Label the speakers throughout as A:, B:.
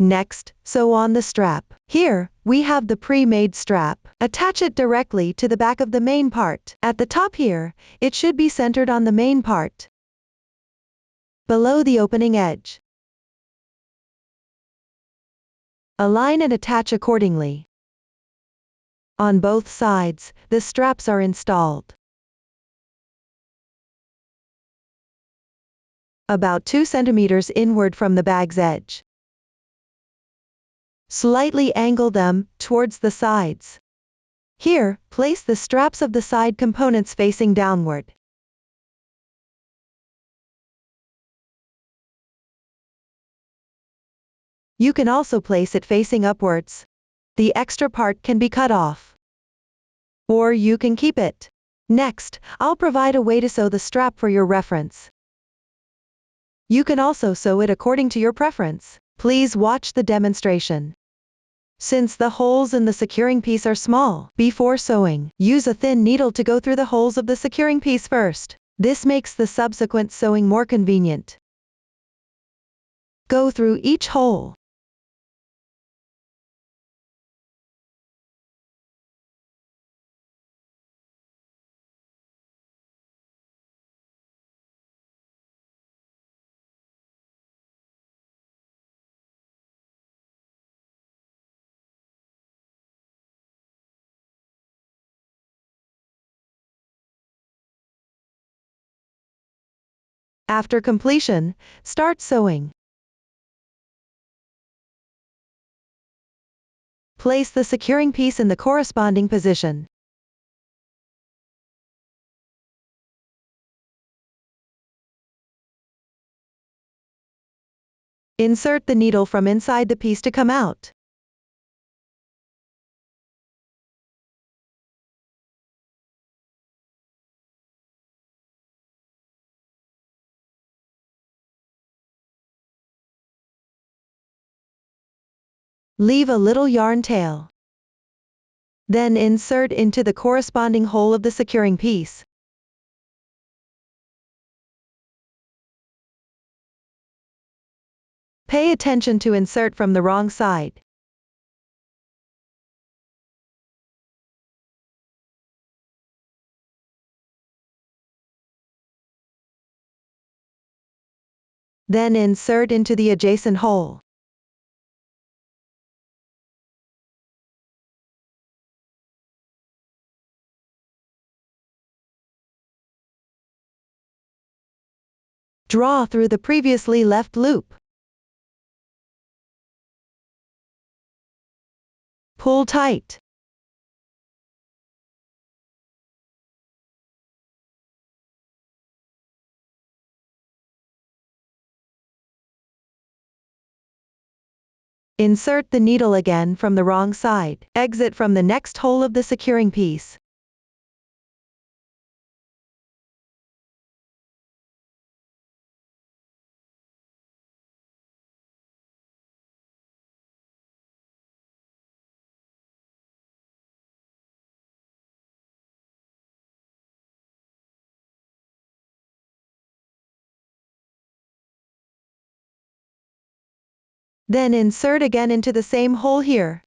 A: Next, sew on the strap. Here, we have the pre-made strap. Attach it directly to the back of the main part. At the top here, it should be centered on the main part, below the opening edge. Align and attach accordingly. On both sides, the straps are installed. About 2 centimeters inward from the bag's edge. Slightly angle them towards the sides. Here, place the straps of the side components facing downward. You can also place it facing upwards. The extra part can be cut off, or you can keep it. Next, I'll provide a way to sew the strap for your reference. You can also sew it according to your preference. Please watch the demonstration. Since the holes in the securing piece are small, before sewing, use a thin needle to go through the holes of the securing piece first. This makes the subsequent sewing more convenient. Go through each hole. After completion, start sewing. Place the securing piece in the corresponding position. Insert the needle from inside the piece to come out. Leave a little yarn tail. Then insert into the corresponding hole of the securing piece. Pay attention to insert from the wrong side. Then insert into the adjacent hole. Draw through the previously left loop. Pull tight. Insert the needle again from the wrong side. Exit from the next hole of the securing piece. Then insert again into the same hole here.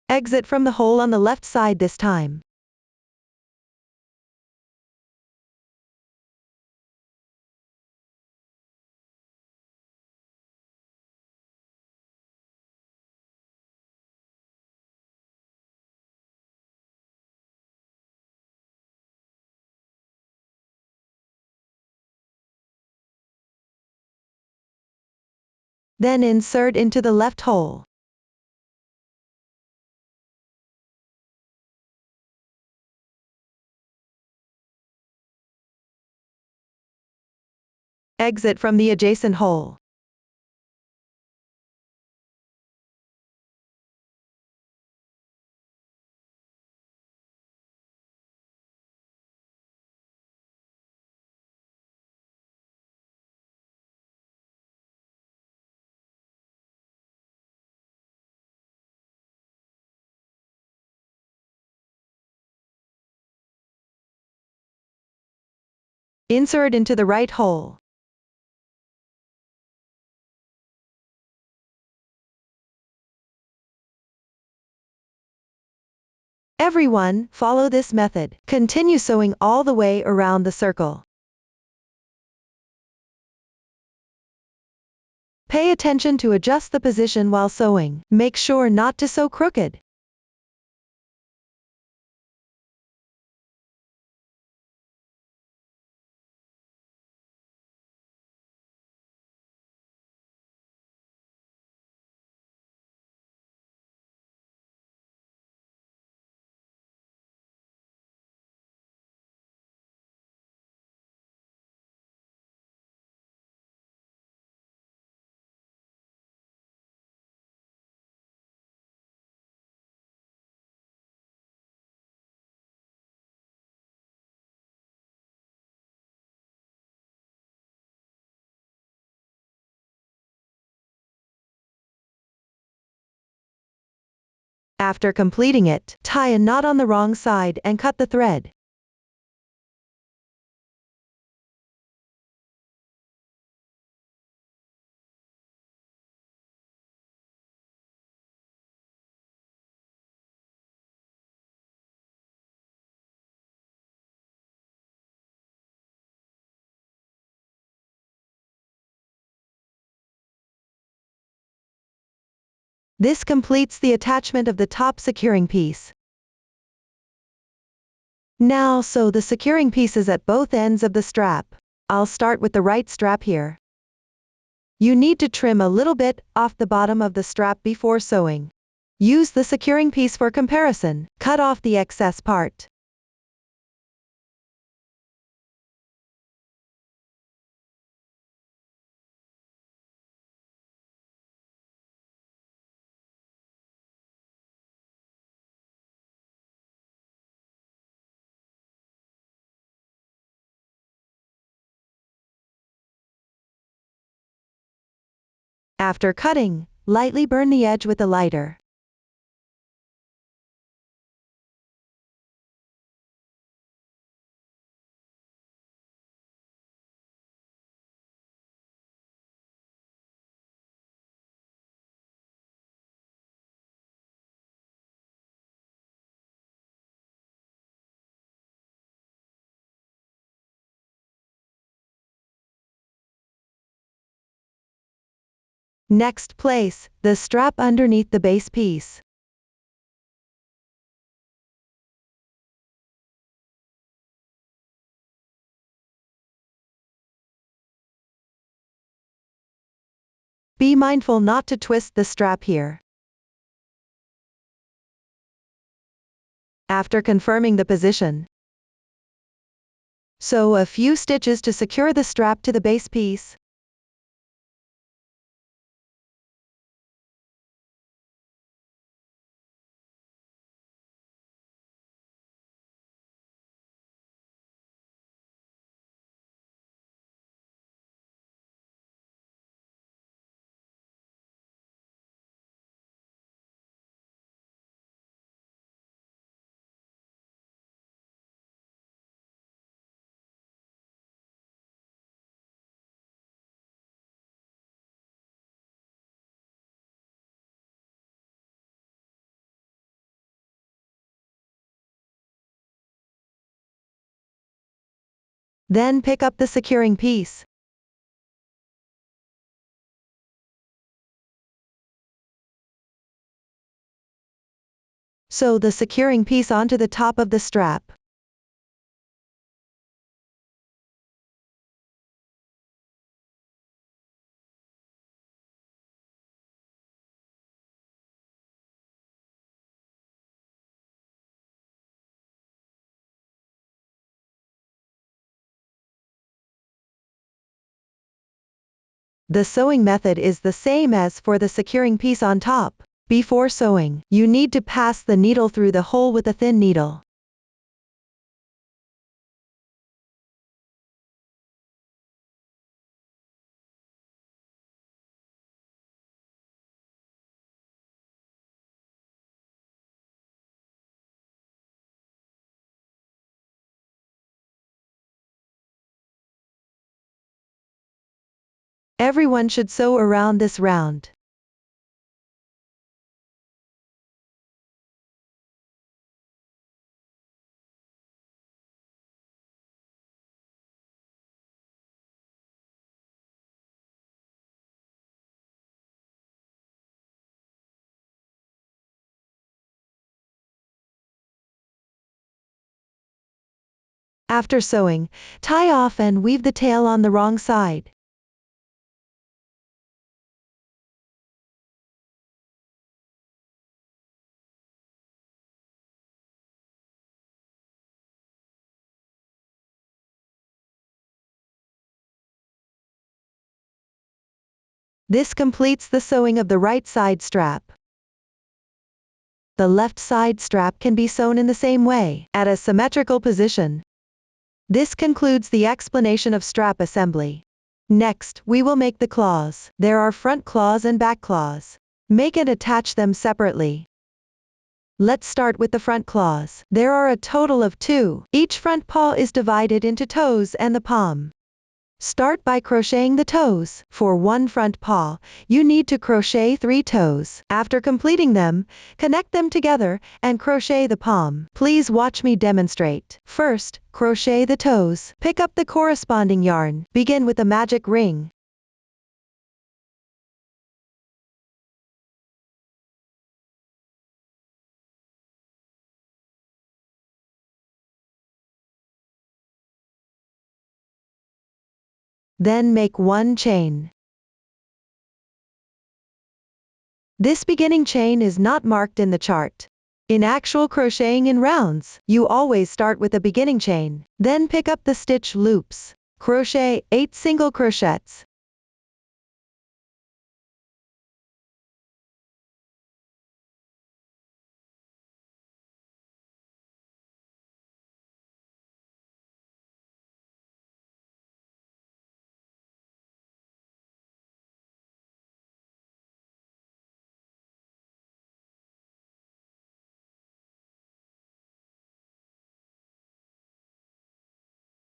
A: Exit from the hole on the left side this time. Then insert into the left hole. Exit from the adjacent hole. Insert into the right hole. Everyone, follow this method. Continue sewing all the way around the circle. Pay attention to adjust the position while sewing. Make sure not to sew crooked. After completing it, tie a knot on the wrong side and cut the thread. This completes the attachment of the top securing piece. Now sew the securing pieces at both ends of the strap. I'll start with the right strap here. You need to trim a little bit off the bottom of the strap before sewing. Use the securing piece for comparison. Cut off the excess part. After cutting, lightly burn the edge with a lighter. Next, place the strap underneath the base piece. Be mindful not to twist the strap here. After confirming the position, sew a few stitches to secure the strap to the base piece. Then pick up the securing piece. Sew the securing piece onto the top of the strap. The sewing method is the same as for the securing piece on top. Before sewing, you need to pass the needle through the hole with a thin needle. Everyone should sew around this round. After sewing, tie off and weave the tail on the wrong side. This completes the sewing of the right side strap. The left side strap can be sewn in the same way, at a symmetrical position. This concludes the explanation of strap assembly. Next, we will make the claws. There are front claws and back claws. Make and attach them separately. Let's start with the front claws. There are a total of 2. Each front paw is divided into toes and the palm. Start by crocheting the toes. For one front paw, you need to crochet 3 toes. After completing them, connect them together and crochet the palm. Please watch me demonstrate. First, crochet the toes. Pick up the corresponding yarn. Begin with a magic ring. Then make 1 chain. This beginning chain is not marked in the chart. In actual crocheting in rounds, you always start with a beginning chain. Then pick up the stitch loops. Crochet 8 single crochets.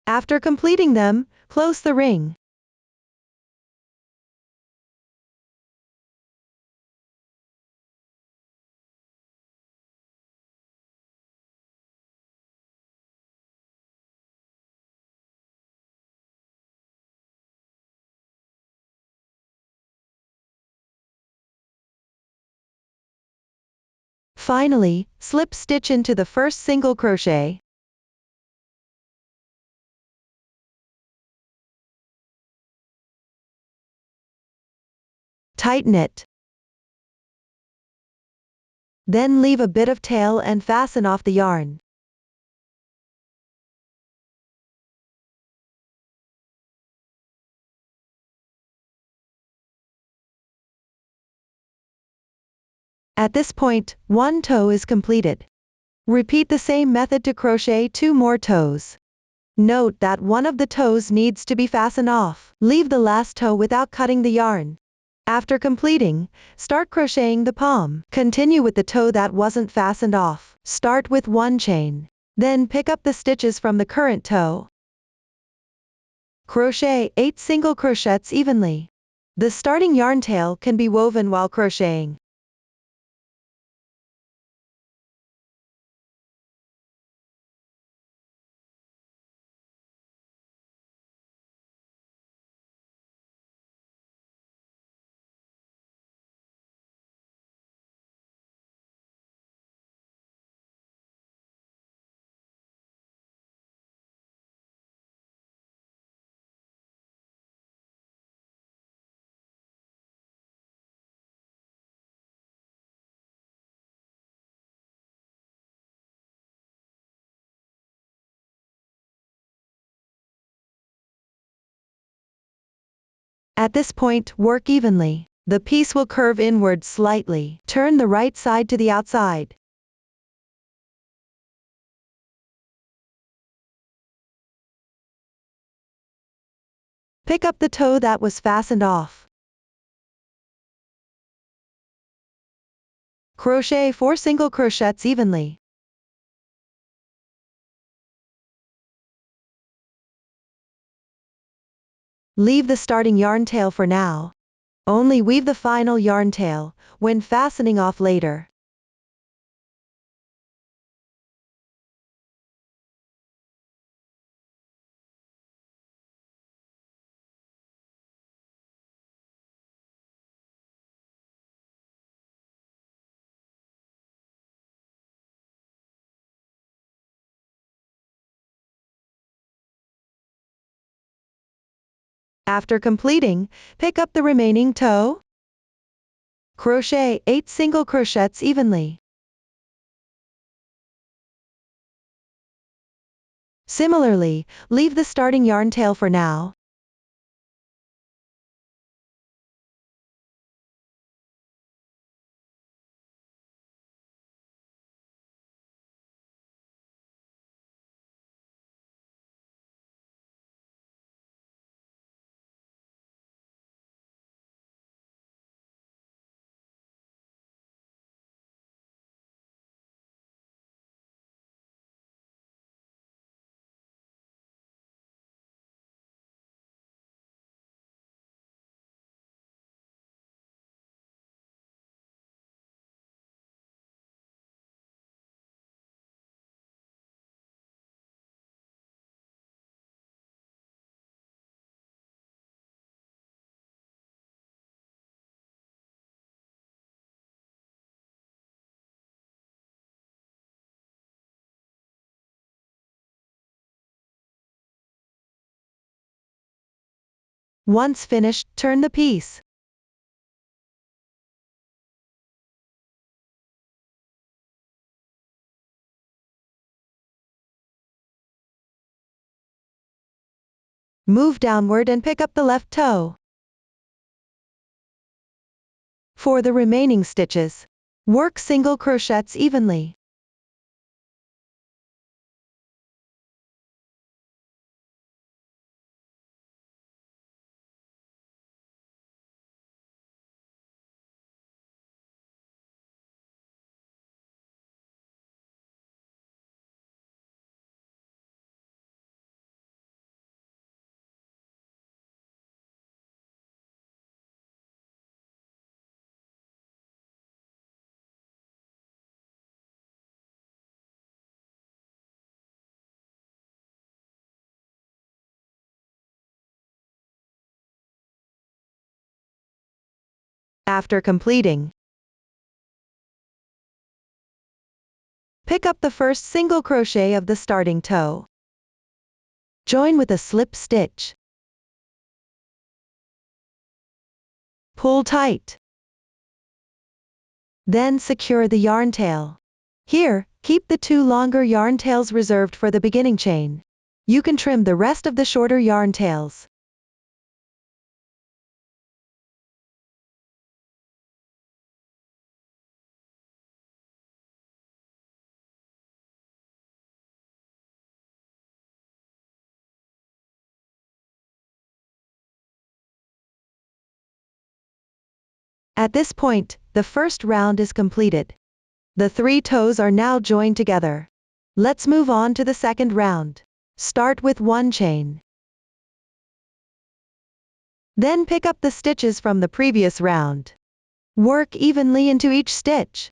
A: After completing them, close the ring. Finally, slip stitch into the first single crochet. Tighten it. Then leave a bit of tail and fasten off the yarn. At this point, 1 toe is completed. Repeat the same method to crochet 2 more toes. Note that one of the toes needs to be fastened off. Leave the last toe without cutting the yarn. After completing, start crocheting the palm. Continue with the toe that wasn't fastened off. Start with 1 chain. Then pick up the stitches from the current toe. Crochet 8 single crochets evenly. The starting yarn tail can be woven while crocheting. At this point, work evenly. The piece will curve inward slightly. Turn the right side to the outside. Pick up the toe that was fastened off. Crochet 4 single crochets evenly. Leave the starting yarn tail for now. Only weave the final yarn tail when fastening off later. After completing, pick up the remaining toe. Crochet 8 single crochets evenly. Similarly, leave the starting yarn tail for now. Once finished, turn the piece. Move downward and pick up the left toe. For the remaining stitches, work single crochets evenly. After completing, pick up the first single crochet of the starting toe. Join with a slip stitch. Pull tight. Then secure the yarn tail. Here, keep the 2 longer yarn tails reserved for the beginning chain. You can trim the rest of the shorter yarn tails. At this point, the first round is completed. The 3 toes are now joined together. Let's move on to the second round. Start with 1 chain. Then pick up the stitches from the previous round. Work evenly into each stitch.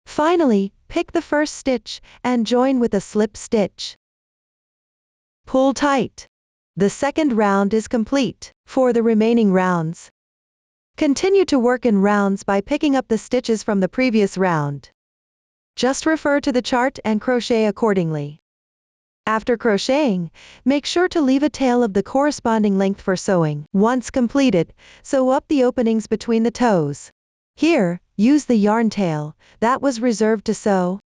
A: Finally, pick the first stitch and join with a slip stitch. Pull tight. The second round is complete. For the remaining rounds, continue to work in rounds by picking up the stitches from the previous round. Just refer to the chart and crochet accordingly. After crocheting, make sure to leave a tail of the corresponding length for sewing. Once completed, sew up the openings between the toes. Here, use the yarn tail that was reserved to sew.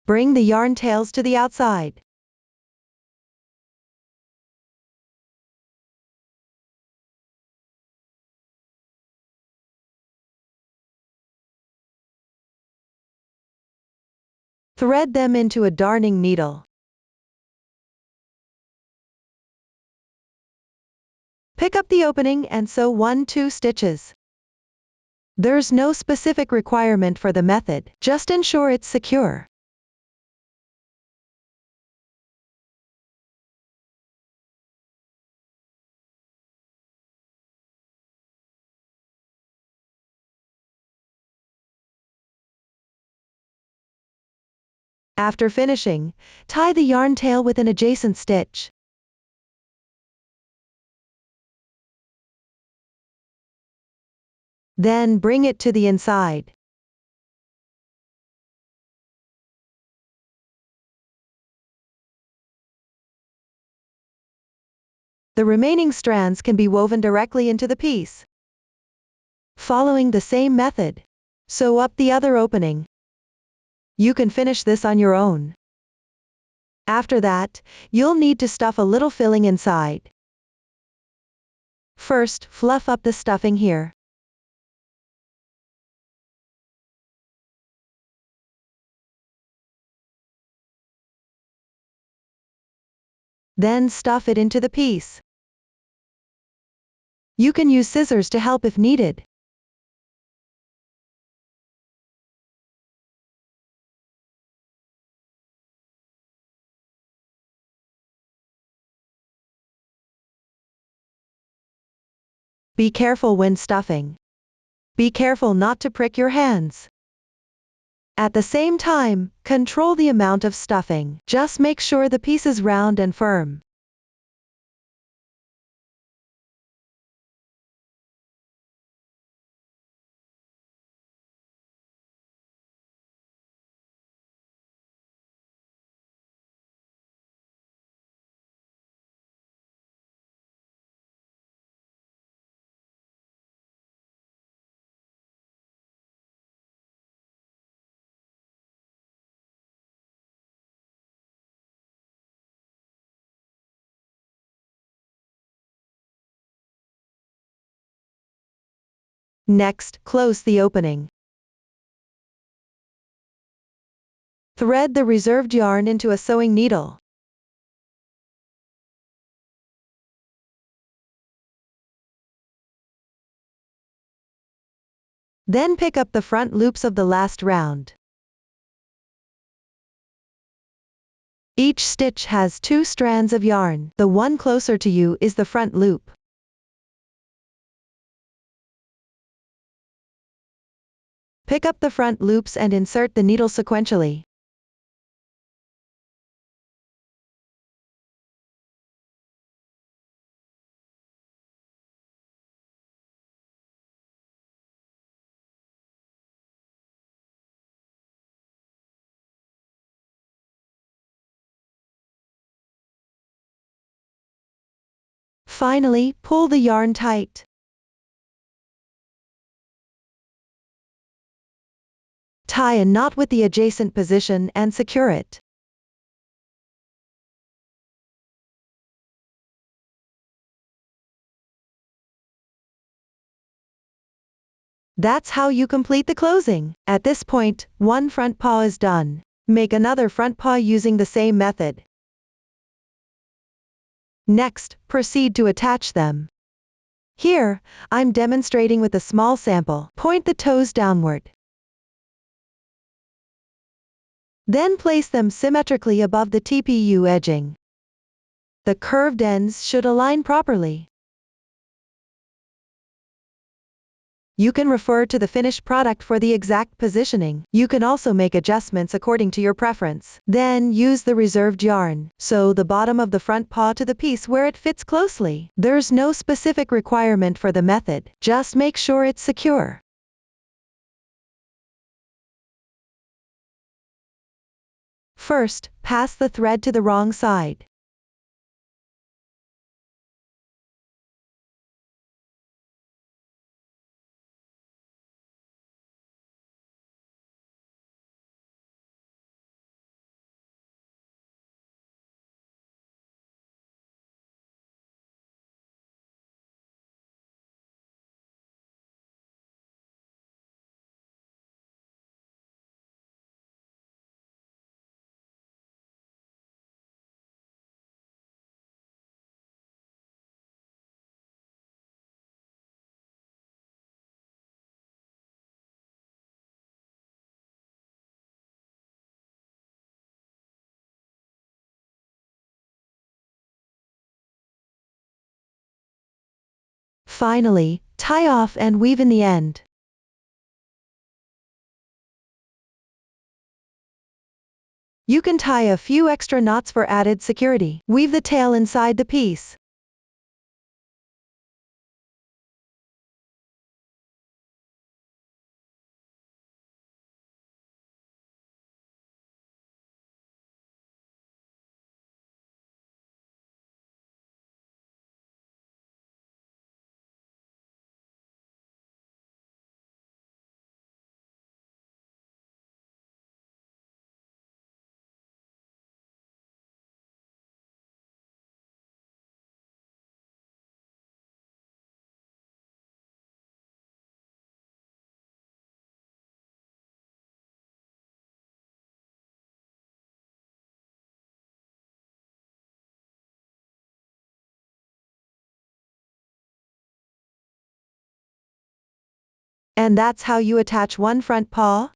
A: Bring the yarn tails to the outside. Thread them into a darning needle. Pick up the opening and sew 1-2 stitches. There's no specific requirement for the method, just ensure it's secure. After finishing, tie the yarn tail with an adjacent stitch. Then bring it to the inside. The remaining strands can be woven directly into the piece. Following the same method, sew up the other opening. You can finish this on your own. After that, you'll need to stuff a little filling inside. First, fluff up the stuffing here. Then stuff it into the piece. You can use scissors to help if needed. Be careful when stuffing. Be careful not to prick your hands. At the same time, control the amount of stuffing. Just make sure the piece is round and firm. Next, close the opening. Thread the reserved yarn into a sewing needle. Then pick up the front loops of the last round. Each stitch has 2 strands of yarn. The one closer to you is the front loop. Pick up the front loops and insert the needle sequentially. Finally, pull the yarn tight. Tie a knot with the adjacent position and secure it. That's how you complete the closing. At this point, one front paw is done. Make another front paw using the same method. Next, proceed to attach them. Here, I'm demonstrating with a small sample. Point the toes downward. Then place them symmetrically above the TPU edging. The curved ends should align properly. You can refer to the finished product for the exact positioning. You can also make adjustments according to your preference. Then use the reserved yarn. Sew the bottom of the front paw to the piece where it fits closely. There's no specific requirement for the method. Just make sure it's secure. First, pass the thread to the wrong side. Finally, tie off and weave in the end. You can tie a few extra knots for added security. Weave the tail inside the piece. And that's how you attach one front paw.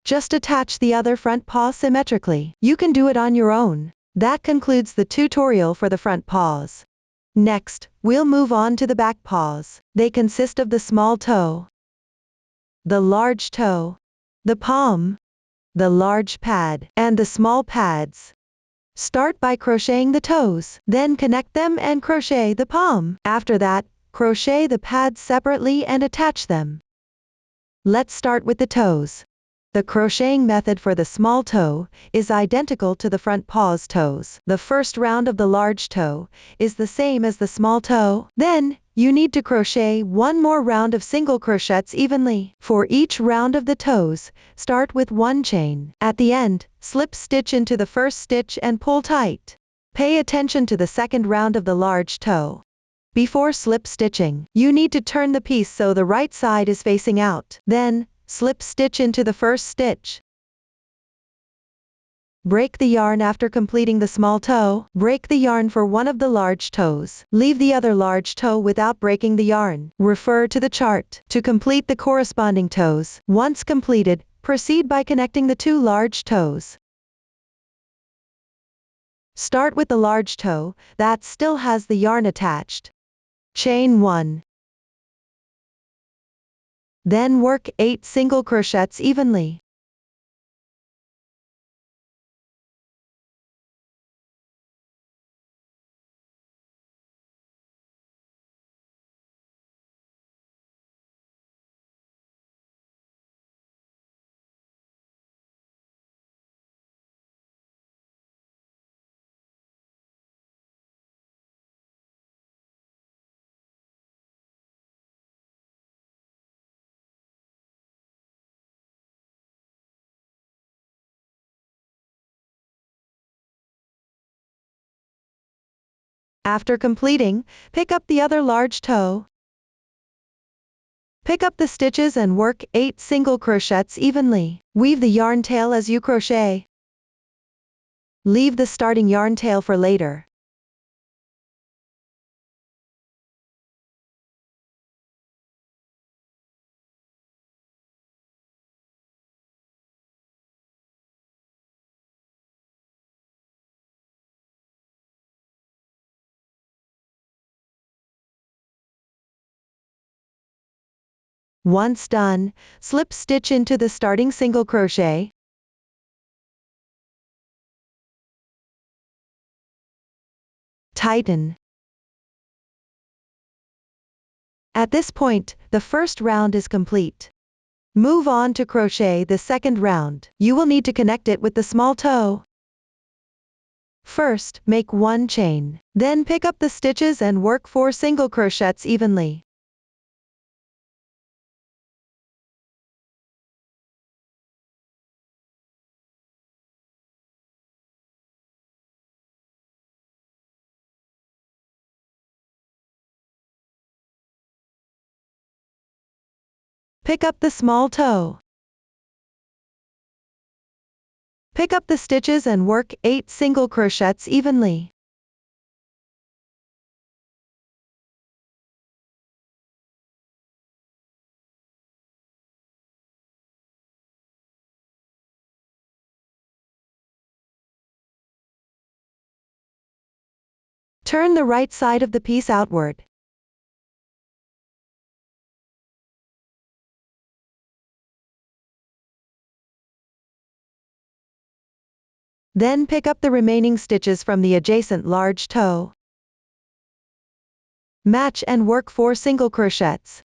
A: Just attach the other front paw symmetrically. You can do it on your own. That concludes the tutorial for the front paws. Next, we'll move on to the back paws. They consist of the small toe, the large toe, the palm, the large pad, and the small pads. Start by crocheting the toes, then connect them and crochet the palm. After that, crochet the pads separately and attach them. Let's start with the toes. The crocheting method for the small toe is identical to the front paw's toes. The first round of the large toe is the same as the small toe. Then, you need to crochet one more round of single crochets evenly. For each round of the toes, start with one chain. At the end, slip stitch into the first stitch and pull tight. Pay attention to the second round of the large toe. Before slip stitching, you need to turn the piece so the right side is facing out. Then, slip stitch into the first stitch. Break the yarn after completing the small toe. Break the yarn for one of the large toes. Leave the other large toe without breaking the yarn. Refer to the chart to complete the corresponding toes. Once completed, proceed by connecting the two large toes. Start with the large toe that still has the yarn attached. Chain 1. Then work 8 single crochets evenly. After completing, pick up the other large toe. Pick up the stitches and work 8 single crochets evenly. Weave the yarn tail as you crochet. Leave the starting yarn tail for later. Once done, slip stitch into the starting single crochet. Tighten. At this point, the first round is complete. Move on to crochet the second round. You will need to connect it with the small toe. First, make one chain. Then pick up the stitches and work 4 single crochets evenly. Pick up the small toe. Pick up the stitches and work 8 single crochets evenly. Turn the right side of the piece outward. Then pick up the remaining stitches from the adjacent large toe. Match and work 4 single crochets.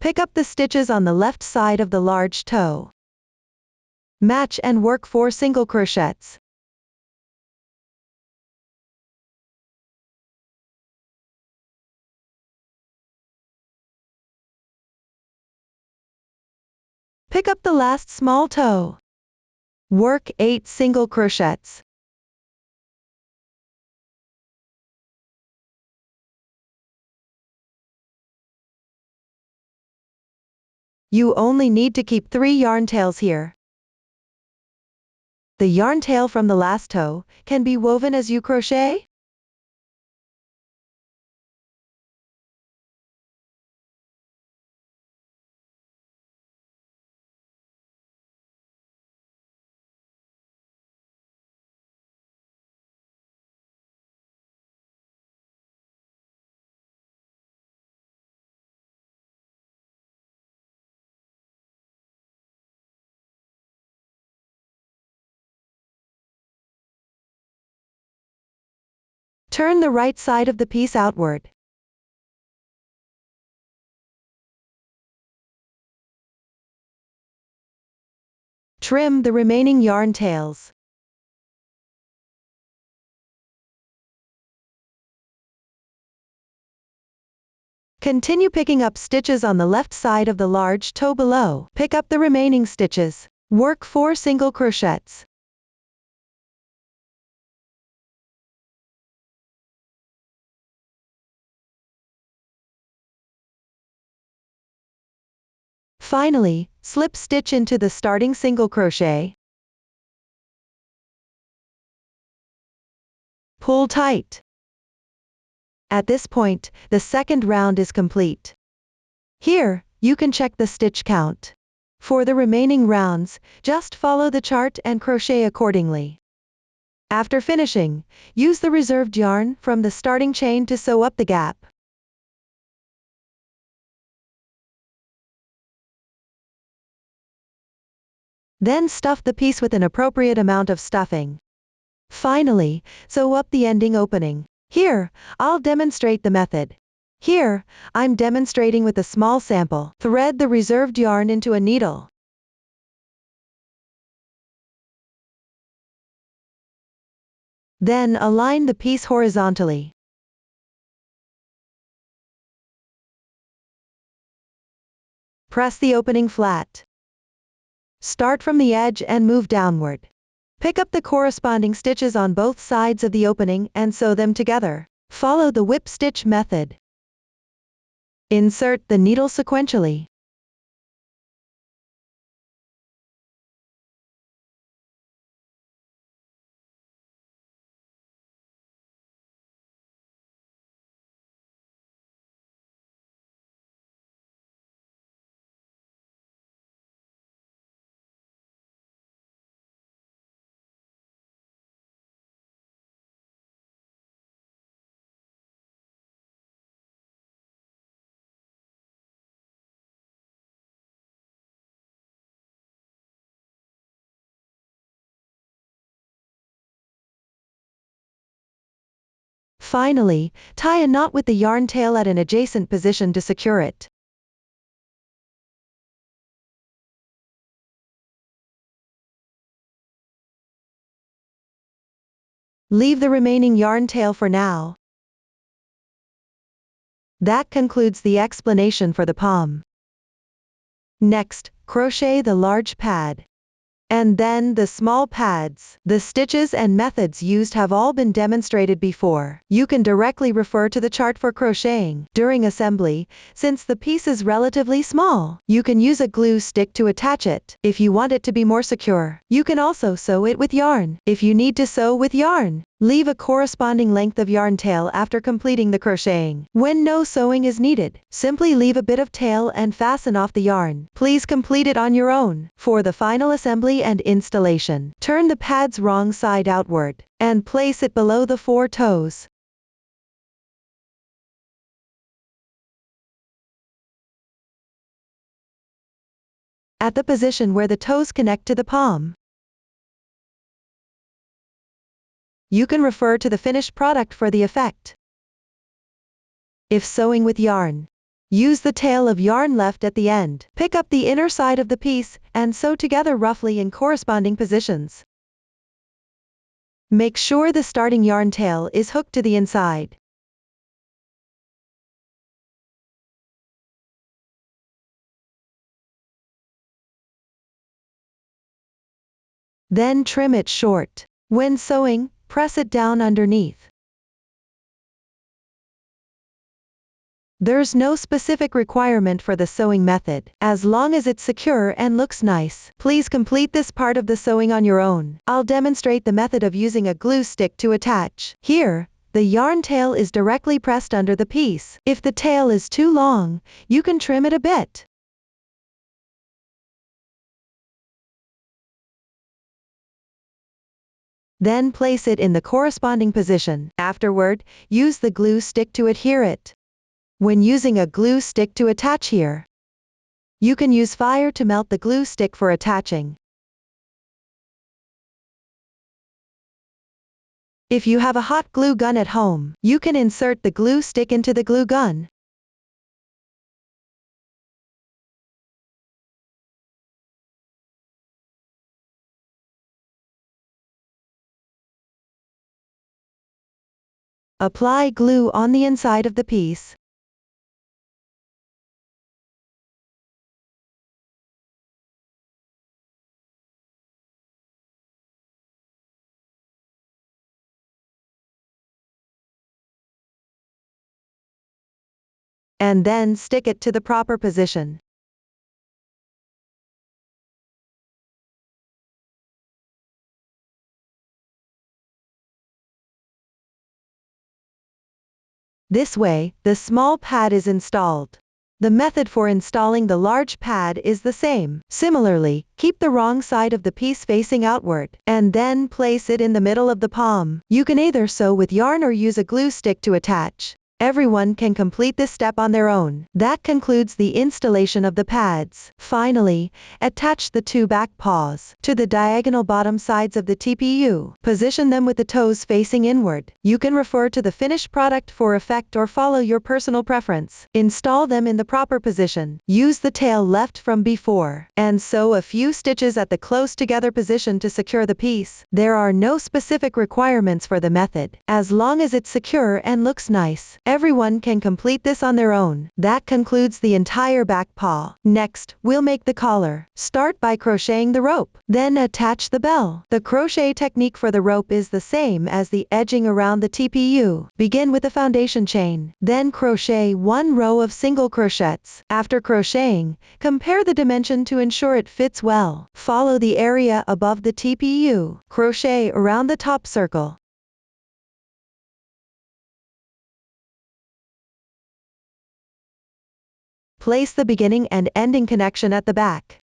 A: Pick up the stitches on the left side of the large toe. Match and work 4 single crochets. Pick up the last small toe. Work 8 single crochets. You only need to keep 3 yarn tails here. The yarn tail from the last toe can be woven as you crochet. Turn the right side of the piece outward. Trim the remaining yarn tails. Continue picking up stitches on the left side of the large toe below. Pick up the remaining stitches. Work 4 single crochets. Finally, slip stitch into the starting single crochet. Pull tight. At this point, the second round is complete. Here, you can check the stitch count. For the remaining rounds, just follow the chart and crochet accordingly. After finishing, use the reserved yarn from the starting chain to sew up the gap. Then stuff the piece with an appropriate amount of stuffing. Finally, sew up the ending opening. Here, I'll demonstrate the method. Here, I'm demonstrating with a small sample. Thread the reserved yarn into a needle. Then align the piece horizontally. Press the opening flat. Start from the edge and move downward. Pick up the corresponding stitches on both sides of the opening and sew them together. Follow the whip stitch method. Insert the needle sequentially. Finally, tie a knot with the yarn tail at an adjacent position to secure it. Leave the remaining yarn tail for now. That concludes the explanation for the pom. Next, crochet the large pad. And then the small pads. The stitches and methods used have all been demonstrated before. You can directly refer to the chart for crocheting. During assembly, since the piece is relatively small, you can use a glue stick to attach it. If you want it to be more secure, you can also sew it with yarn. If you need to sew with yarn, Leave a corresponding length of yarn tail after completing the crocheting. When no sewing is needed, simply leave a bit of tail and fasten off the yarn. Please complete it on your own. For the final assembly and installation, turn the pad's wrong side outward and place it below the 4 toes. At the position where the toes connect to the palm. You can refer to the finished product for the effect. If sewing with yarn, use the tail of yarn left at the end. Pick up the inner side of the piece and sew together roughly in corresponding positions. Make sure the starting yarn tail is hooked to the inside. Then trim it short. When sewing, press it down underneath. There's no specific requirement for the sewing method, as long as it's secure and looks nice. Please complete this part of the sewing on your own. I'll demonstrate the method of using a glue stick to attach. Here, the yarn tail is directly pressed under the piece. If the tail is too long, you can trim it a bit. Then place it in the corresponding position. Afterward, use the glue stick to adhere it. When using a glue stick to attach here, you can use fire to melt the glue stick for attaching. If you have a hot glue gun at home, you can insert the glue stick into the glue gun. Apply glue on the inside of the piece. And then stick it to the proper position. This way, the small pad is installed. The method for installing the large pad is the same. Similarly, keep the wrong side of the piece facing outward, and then place it in the middle of the palm. You can either sew with yarn or use a glue stick to attach. Everyone can complete this step on their own. That concludes the installation of the pads. Finally, attach the 2 back paws to the diagonal bottom sides of the TPU. Position them with the toes facing inward. You can refer to the finished product for effect or follow your personal preference. Install them in the proper position. Use the tail left from before, and sew a few stitches at the close together position to secure the piece. There are no specific requirements for the method, as long as it's secure and looks nice. Everyone can complete this on their own. That concludes the entire back paw. Next, we'll make the collar. Start by crocheting the rope, then attach the bell. The crochet technique for the rope is the same as the edging around the TPU. Begin with the foundation chain, then crochet 1 row of single crochets. After crocheting, compare the dimension to ensure it fits well. Follow the area above the TPU. Crochet around the top circle. Place the beginning and ending connection at the back.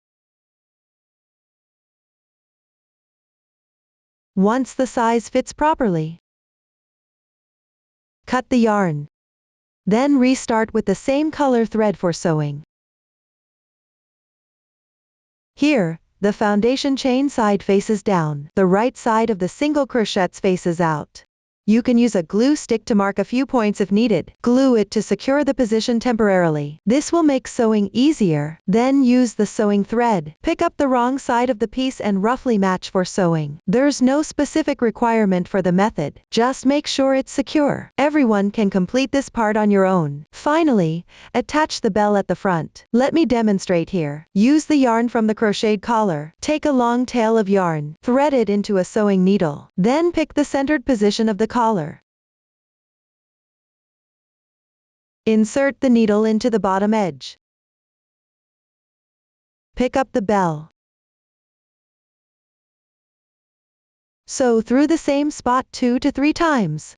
A: Once the size fits properly, cut the yarn. Then restart with the same color thread for sewing. Here, the foundation chain side faces down. The right side of the single crochets faces out. You can use a glue stick to mark a few points if needed. Glue it to secure the position temporarily. This will make sewing easier. Then use the sewing thread. Pick up the wrong side of the piece and roughly match for sewing. There's no specific requirement for the method. Just make sure it's secure. Everyone can complete this part on your own. Finally, attach the bell at the front. Let me demonstrate here. Use the yarn from the crocheted collar. Take a long tail of yarn. Thread it into a sewing needle. Then pick the centered position of the collar. Insert the needle into the bottom edge. Pick up the bell. Sew through the same spot 2 to 3 times.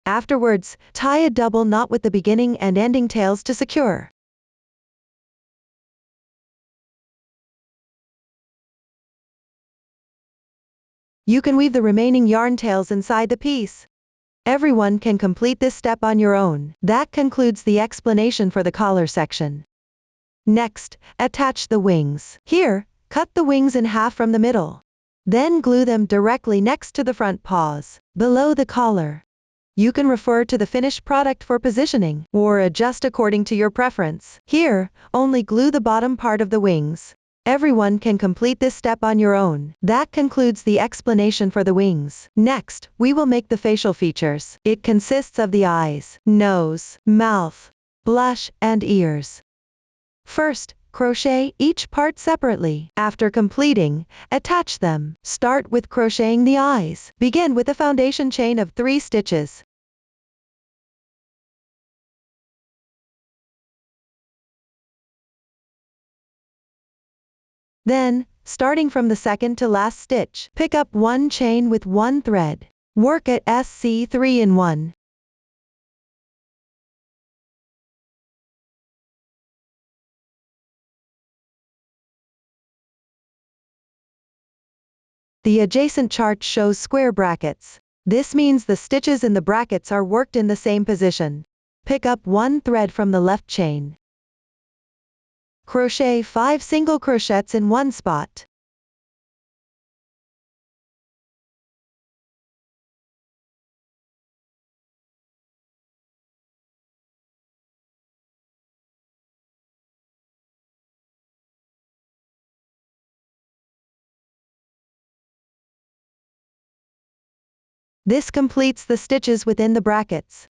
A: Afterwards, tie a double knot with the beginning and ending tails to secure. You can weave the remaining yarn tails inside the piece. Everyone can complete this step on your own. That concludes the explanation for the collar section. Next, attach the wings. Here, cut the wings in half from the middle. Then glue them directly next to the front paws, below the collar. You can refer to the finished product for positioning, or adjust according to your preference. Here, only glue the bottom part of the wings. Everyone can complete this step on your own. That concludes the explanation for the wings. Next, we will make the facial features. It consists of the eyes, nose, mouth, blush, and ears. First, crochet each part separately. After completing, attach them. Start with crocheting the eyes. Begin with a foundation chain of 3 stitches. Then, starting from the second to last stitch, pick up 1 chain with 1 thread. Work at SC 3 in 1. The adjacent chart shows square brackets. This means the stitches in the brackets are worked in the same position. Pick up 1 thread from the left chain. Crochet 5 single crochets in 1 spot. This completes the stitches within the brackets.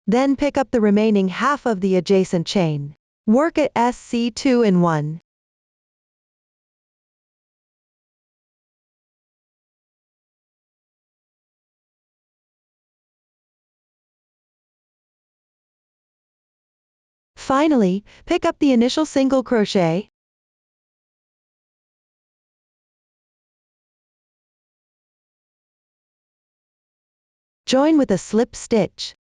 A: Then pick up the remaining half of the adjacent chain. Work at SC 2 in 1. Finally, pick up the initial single crochet. Join with a slip stitch.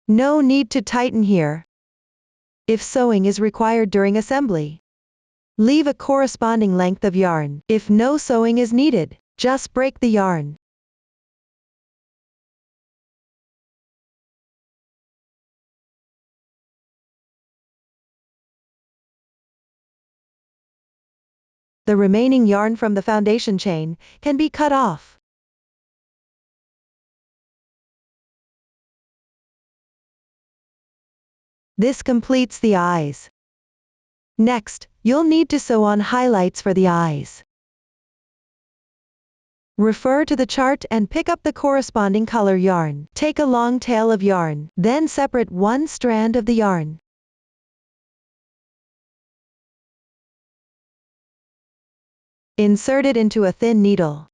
A: No need to tighten here. If sewing is required during assembly, leave a corresponding length of yarn. If no sewing is needed, just break the yarn. The remaining yarn from the foundation chain can be cut off. This completes the eyes. Next, you'll need to sew on highlights for the eyes. Refer to the chart and pick up the corresponding color yarn. Take a long tail of yarn, then separate 1 strand of the yarn. Insert it into a thin needle.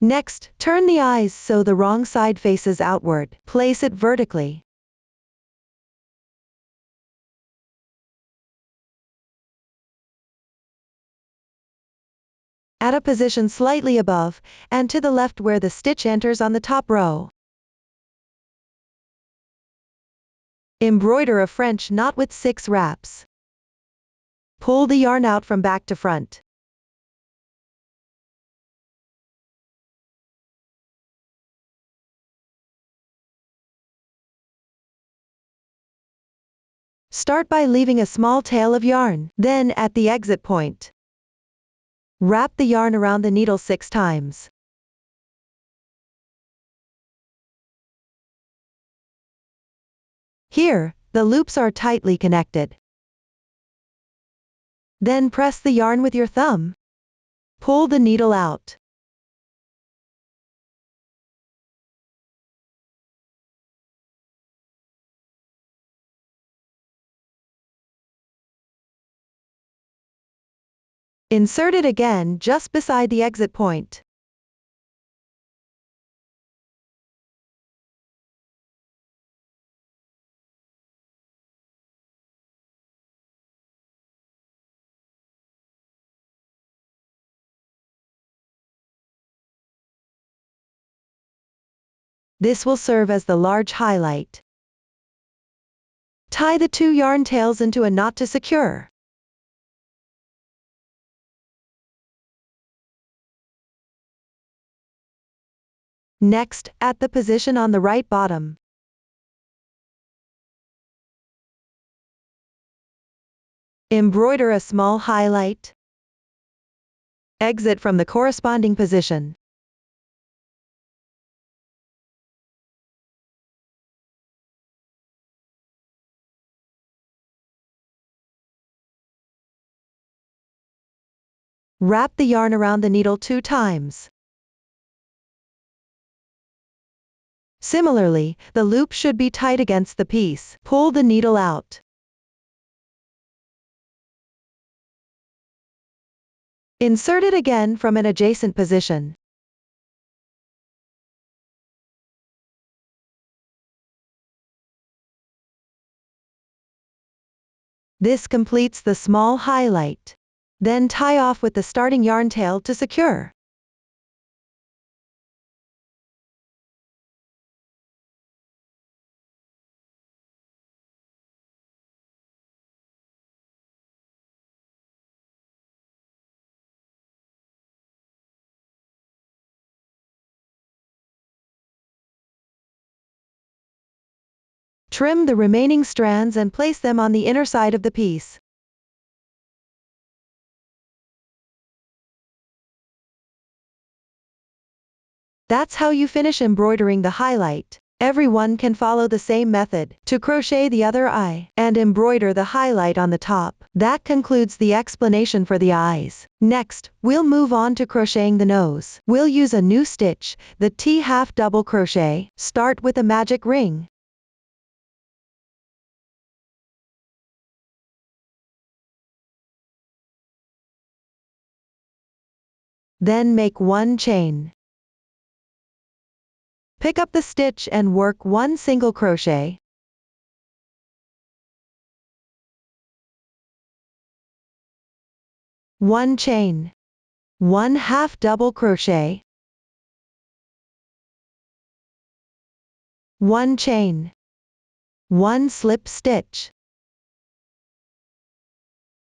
A: Next, turn the eyes so the wrong side faces outward. Place it vertically. At a position slightly above, and to the left where the stitch enters on the top row. Embroider a French knot with 6 wraps. Pull the yarn out from back to front. Start by leaving a small tail of yarn. Then, at the exit point, wrap the yarn around the needle 6 times. Here, the loops are tightly connected. Then press the yarn with your thumb. Pull the needle out. Insert it again just beside the exit point. This will serve as the large highlight. Tie the 2 yarn tails into a knot to secure. Next, at the position on the right bottom, embroider a small highlight. Exit from the corresponding position. Wrap the yarn around the needle 2 times. Similarly, the loop should be tight against the piece. Pull the needle out. Insert it again from an adjacent position. This completes the small highlight. Then tie off with the starting yarn tail to secure. Trim the remaining strands and place them on the inner side of the piece. That's how you finish embroidering the highlight. Everyone can follow the same method to crochet the other eye and embroider the highlight on the top. That concludes the explanation for the eyes. Next, we'll move on to crocheting the nose. We'll use a new stitch, the T-half double crochet. Start with a magic ring. Then make 1 chain. Pick up the stitch and work 1 single crochet. One chain. 1 half double crochet. 1 chain. 1 slip stitch.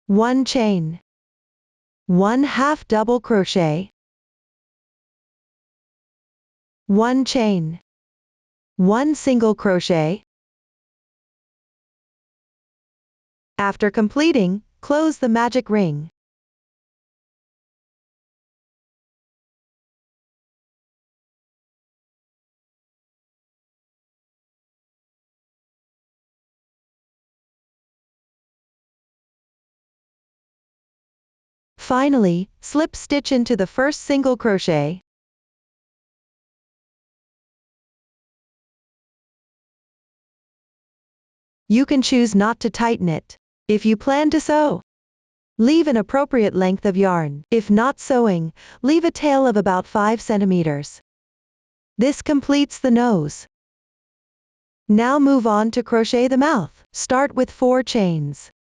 A: 1 chain. 1 half double crochet. 1 chain. 1 single crochet. After completing, close the magic ring. Finally, slip stitch into the first single crochet. You can choose not to tighten it. If you plan to sew, leave an appropriate length of yarn. If not sewing, leave a tail of about 5 centimeters. This completes the nose. Now move on to crochet the mouth. Start with 4 chains.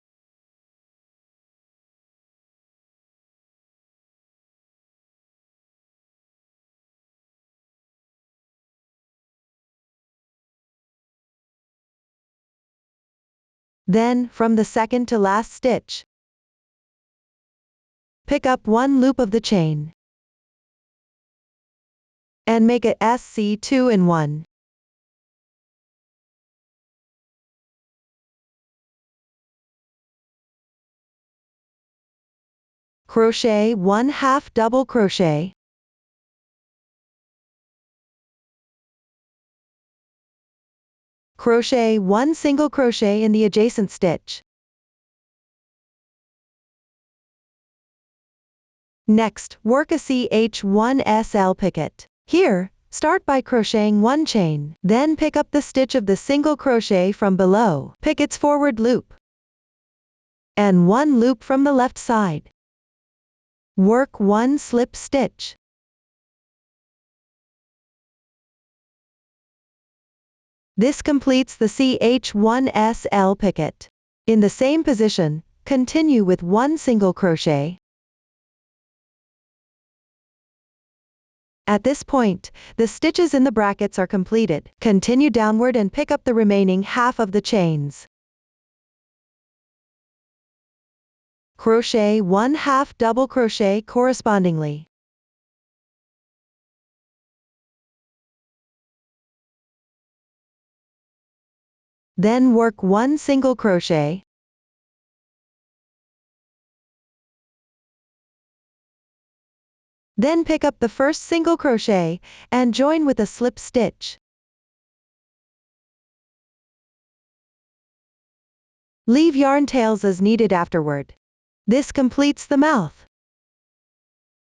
A: Then, from the second to last stitch, pick up 1 loop of the chain and make a SC 2-in-1. Crochet 1 half double crochet. Crochet 1 single crochet in the adjacent stitch. Next, work a CH1SL picket. Here, start by crocheting 1 chain, then pick up the stitch of the single crochet from below, pick its forward loop, and 1 loop from the left side. Work 1 slip stitch. This completes the CH1SL picket. In the same position, continue with 1 single crochet. At this point, the stitches in the brackets are completed. Continue downward and pick up the remaining half of the chains. Crochet 1/2 double crochet correspondingly. Then work 1 single crochet. Then pick up the first single crochet and join with a slip stitch. Leave yarn tails as needed afterward. This completes the mouth.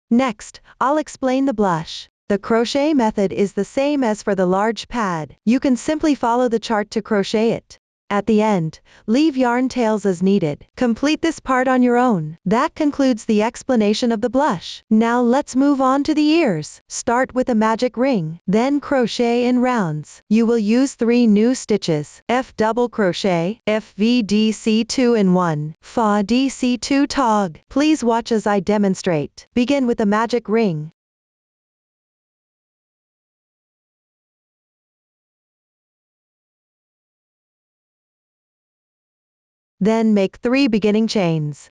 A: Next, I'll explain the blush. The crochet method is the same as for the large pad. You can simply follow the chart to crochet it. At the end, leave yarn tails as needed. Complete this part on your own. That concludes the explanation of the blush. Now let's move on to the ears. Start with a magic ring, then crochet in rounds. You will use 3 new stitches: F double crochet, FVDC2 in 1, FA-DC2 tog. Please watch as I demonstrate. Begin with a magic ring. Then make 3 beginning chains.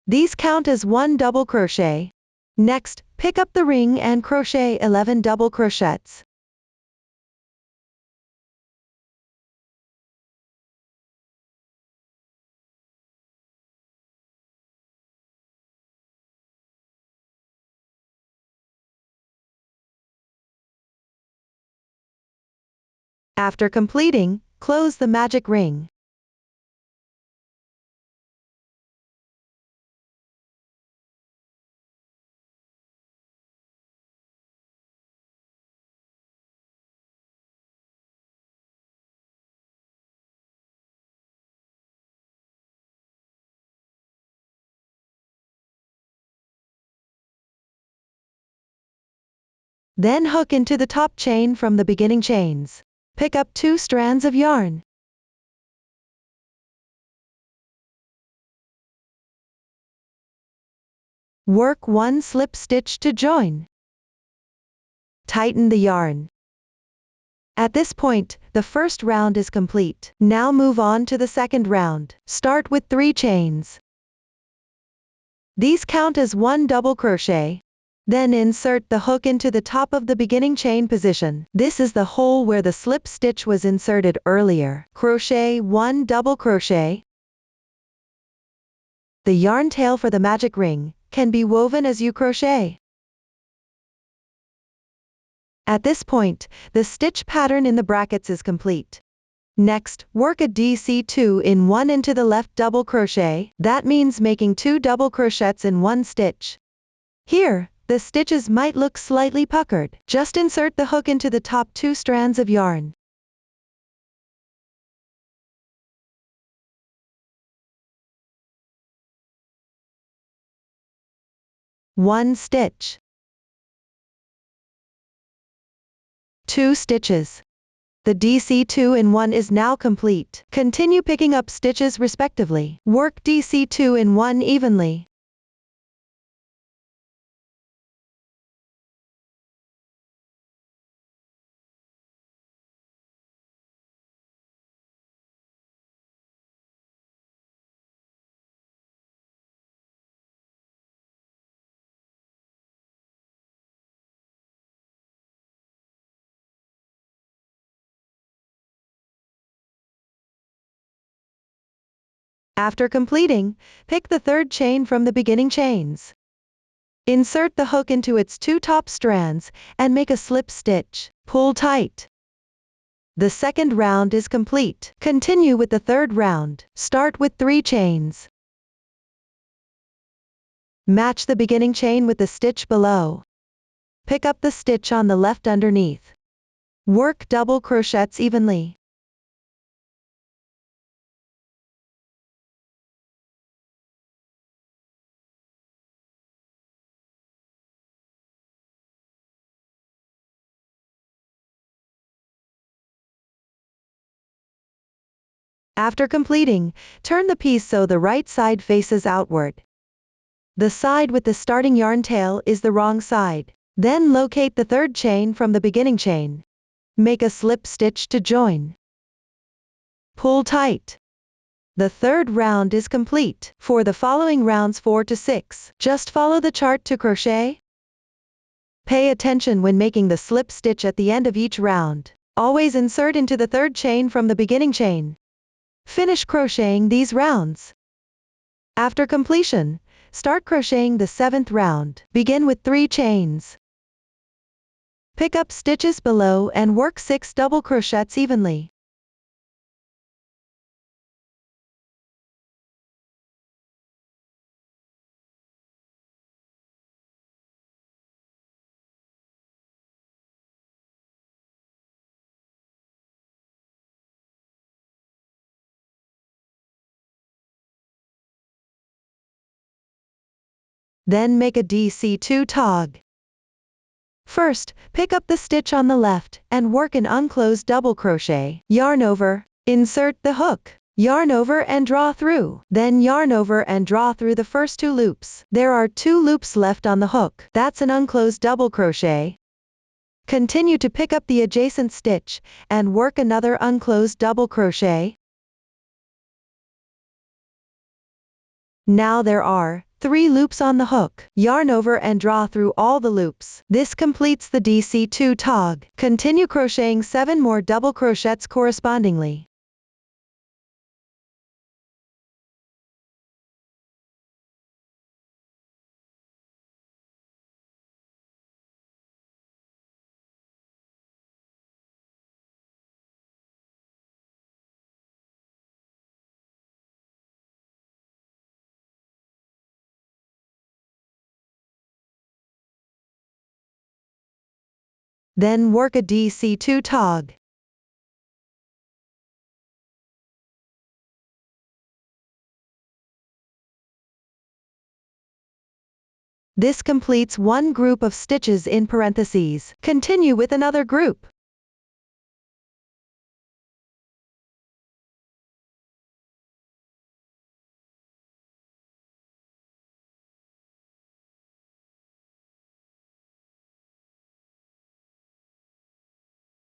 A: These count as 1 double crochet. Next, pick up the ring and crochet 11 double crochets. After completing, close the magic ring. Then hook into the top chain from the beginning chains. Pick up 2 strands of yarn. Work 1 slip stitch to join. Tighten the yarn. At this point, the first round is complete. Now move on to the second round. Start with 3 chains. These count as 1 double crochet. Then insert the hook into the top of the beginning chain position. This is the hole where the slip stitch was inserted earlier. Crochet 1 double crochet. The yarn tail for the magic ring can be woven as you crochet. At this point, the stitch pattern in the brackets is complete. Next, work a DC2 in 1 into the left double crochet. That means making 2 double crochets in 1 stitch. Here, the stitches might look slightly puckered. Just insert the hook into the top 2 strands of yarn. One stitch. 2 stitches. The DC2 in 1 is now complete. Continue picking up stitches respectively. Work DC2 in 1 evenly. After completing, pick the third chain from the beginning chains. Insert the hook into its 2 top strands and make a slip stitch. Pull tight. The second round is complete. Continue with the third round. Start with 3 chains. Match the beginning chain with the stitch below. Pick up the stitch on the left underneath. Work double crochets evenly. After completing, turn the piece so the right side faces outward. The side with the starting yarn tail is the wrong side. Then locate the third chain from the beginning chain. Make a slip stitch to join. Pull tight. The third round is complete. For the following rounds 4 to 6, just follow the chart to crochet. Pay attention when making the slip stitch at the end of each round. Always insert into the third chain from the beginning chain. Finish crocheting these rounds. After completion, start crocheting the 7th round. Begin with 3 chains. Pick up stitches below and work 6 double crochets evenly. Then make a DC2 tog. First, pick up the stitch on the left and work an unclosed double crochet. Yarn over, insert the hook, yarn over and draw through. Then yarn over and draw through the first 2 loops. There are 2 loops left on the hook. That's an unclosed double crochet. Continue to pick up the adjacent stitch and work another unclosed double crochet. Now there are 3 loops on the hook. Yarn over and draw through all the loops. This completes the DC2 tog. Continue crocheting 7 more double crochets correspondingly. Then work a DC2 tog. This completes one group of stitches in parentheses. Continue with another group.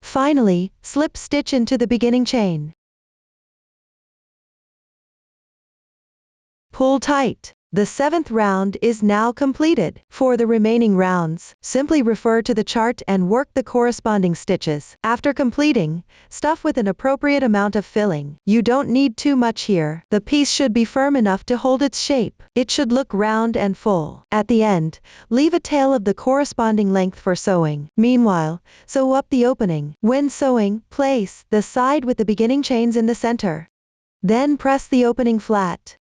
A: Finally, slip stitch into the beginning chain. Pull tight. The 7th round is now completed. For the remaining rounds, simply refer to the chart and work the corresponding stitches. After completing, stuff with an appropriate amount of filling. You don't need too much here. The piece should be firm enough to hold its shape. It should look round and full. At the end, leave a tail of the corresponding length for sewing. Meanwhile, sew up the opening. When sewing, place the side with the beginning chains in the center. Then press the opening flat.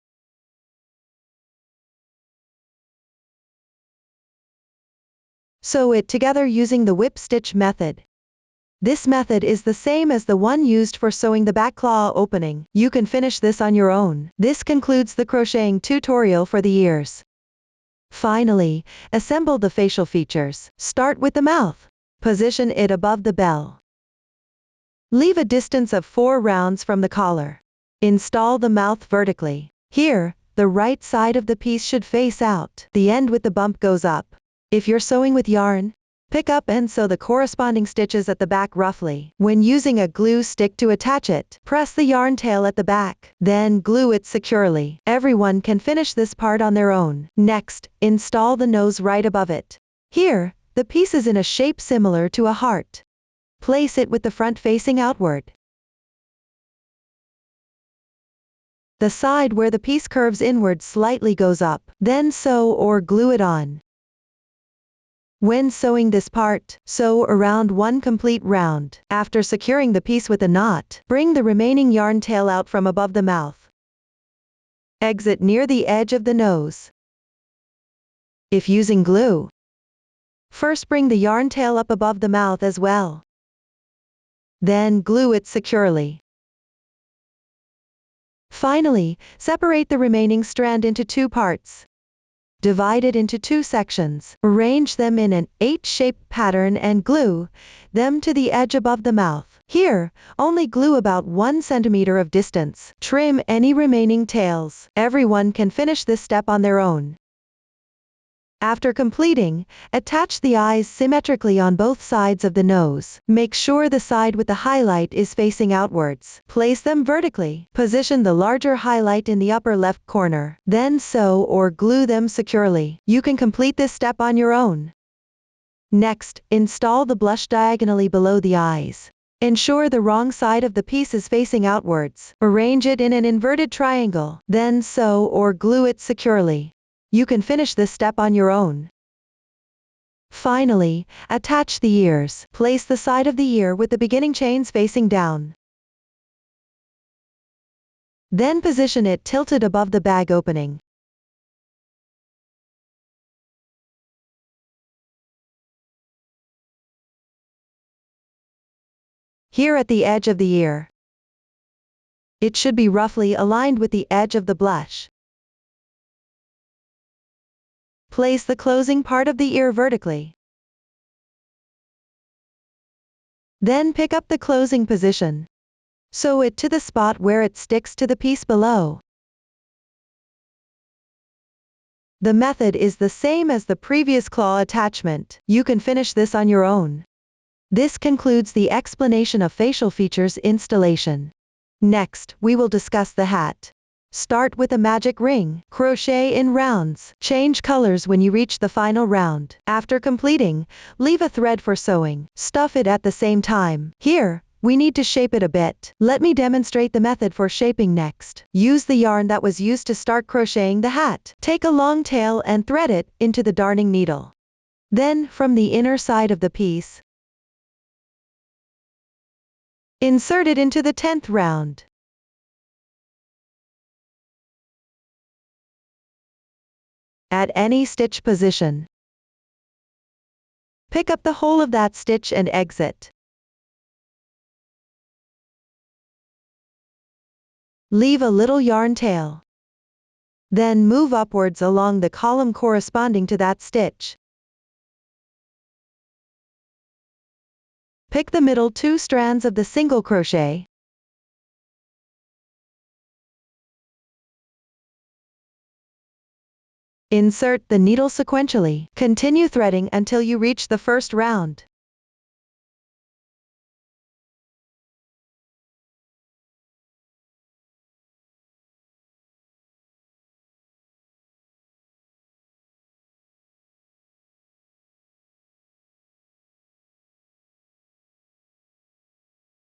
A: Sew it together using the whip stitch method. This method is the same as the one used for sewing the back claw opening. You can finish this on your own. This concludes the crocheting tutorial for the ears. Finally, assemble the facial features. Start with the mouth. Position it above the bell. Leave a distance of 4 rounds from the collar. Install the mouth vertically. Here, the right side of the piece should face out. The end with the bump goes up. If you're sewing with yarn, pick up and sew the corresponding stitches at the back roughly. When using a glue stick to attach it, press the yarn tail at the back, then glue it securely. Everyone can finish this part on their own. Next, install the nose right above it. Here, the piece is in a shape similar to a heart. Place it with the front facing outward. The side where the piece curves inward slightly goes up. Then sew or glue it on. When sewing this part, sew around 1 complete round. After securing the piece with a knot, bring the remaining yarn tail out from above the mouth. Exit near the edge of the nose. If using glue, first bring the yarn tail up above the mouth as well. Then glue it securely. Finally, separate the remaining strand into 2 parts. Divide it into 2 sections. Arrange them in an H-shaped pattern and glue them to the edge above the mouth. Here, only glue about 1 centimeter of distance. Trim any remaining tails. Everyone can finish this step on their own. After completing, attach the eyes symmetrically on both sides of the nose. Make sure the side with the highlight is facing outwards. Place them vertically. Position the larger highlight in the upper left corner. Then sew or glue them securely. You can complete this step on your own. Next, install the blush diagonally below the eyes. Ensure the wrong side of the piece is facing outwards. Arrange it in an inverted triangle. Then sew or glue it securely. You can finish this step on your own. Finally, attach the ears. Place the side of the ear with the beginning chains facing down. Then position it tilted above the bag opening. Here at the edge of the ear, it should be roughly aligned with the edge of the blush. Place the closing part of the ear vertically. Then pick up the closing position. Sew it to the spot where it sticks to the piece below. The method is the same as the previous claw attachment. You can finish this on your own. This concludes the explanation of facial features installation. Next, we will discuss the hat. Start with a magic ring. Crochet in rounds. Change colors when you reach the final round. After completing, leave a thread for sewing. Stuff it at the same time. Here, we need to shape it a bit. Let me demonstrate the method for shaping next. Use the yarn that was used to start crocheting the hat. Take a long tail and thread it into the darning needle. Then, from the inner side of the piece, insert it into the 10th round. At any stitch position, pick up the whole of that stitch and exit. Leave a little yarn tail. Then move upwards along the column corresponding to that stitch. Pick the middle 2 strands of the single crochet. Insert the needle sequentially. Continue threading until you reach the first round.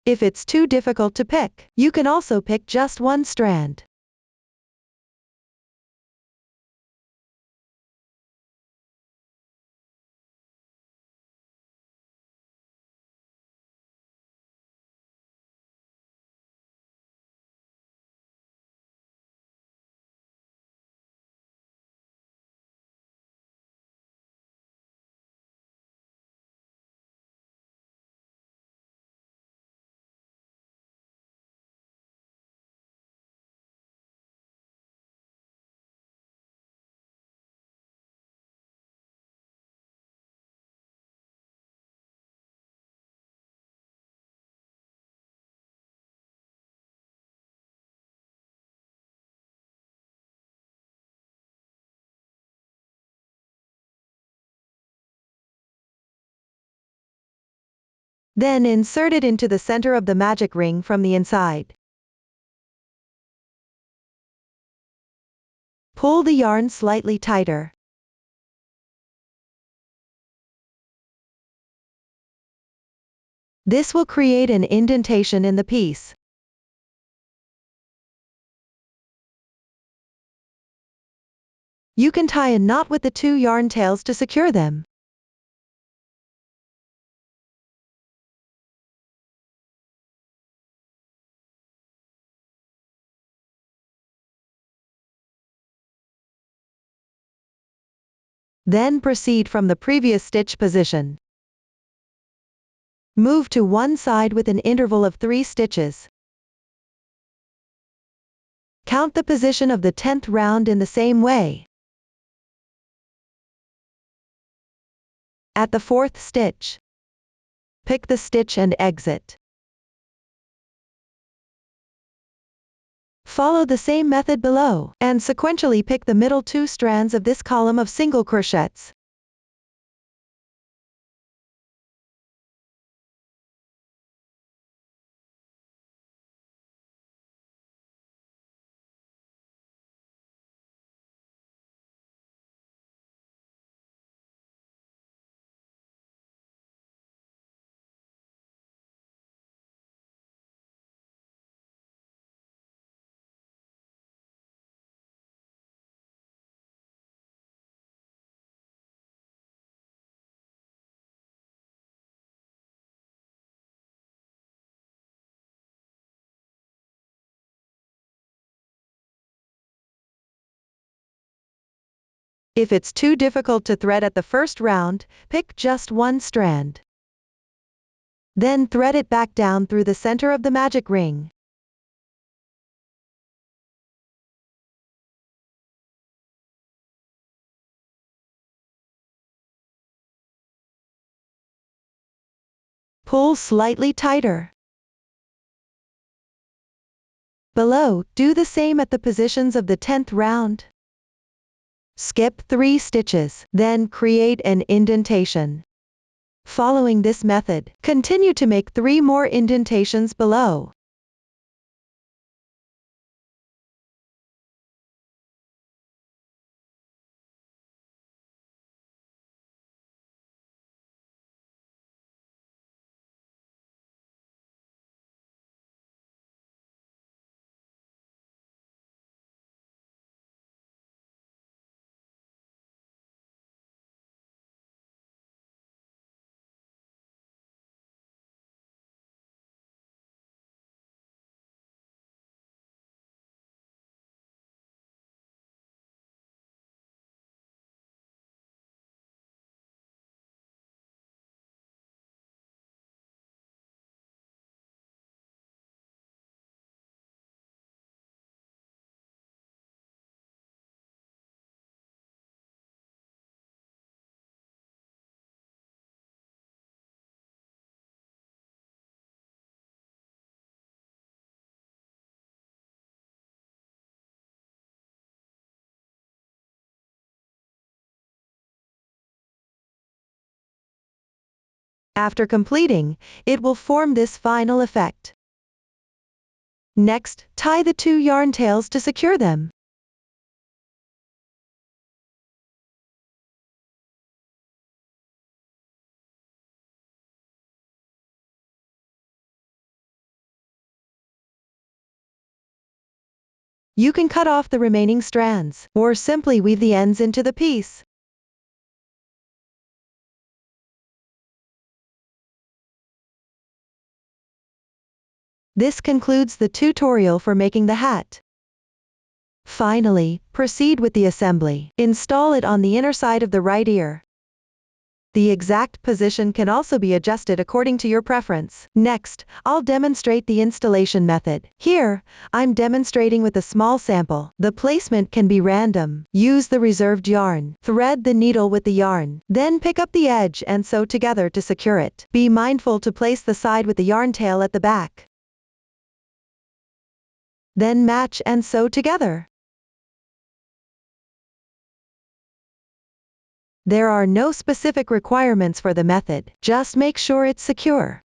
A: If it's too difficult to pick, you can also pick just one strand. Then insert it into the center of the magic ring from the inside. Pull the yarn slightly tighter. This will create an indentation in the piece. You can tie a knot with the 2 yarn tails to secure them. Then proceed from the previous stitch position. Move to one side with an interval of 3 stitches. Count the position of the 10th round in the same way. At the 4th stitch, pick the stitch and exit. Follow the same method below, and sequentially pick the middle 2 strands of this column of single crochets. If it's too difficult to thread at the first round, pick just one strand. Then thread it back down through the center of the magic ring. Pull slightly tighter. Below, do the same at the positions of the 10th round. Skip 3 stitches, then create an indentation. Following this method, continue to make 3 more indentations below. After completing, it will form this final effect. Next, tie the 2 yarn tails to secure them. You can cut off the remaining strands, or simply weave the ends into the piece. This concludes the tutorial for making the hat. Finally, proceed with the assembly. Install it on the inner side of the right ear. The exact position can also be adjusted according to your preference. Next, I'll demonstrate the installation method. Here, I'm demonstrating with a small sample. The placement can be random. Use the reserved yarn. Thread the needle with the yarn. Then pick up the edge and sew together to secure it. Be mindful to place the side with the yarn tail at the back. Then match and sew together. There are no specific requirements for the method, just make sure it's secure.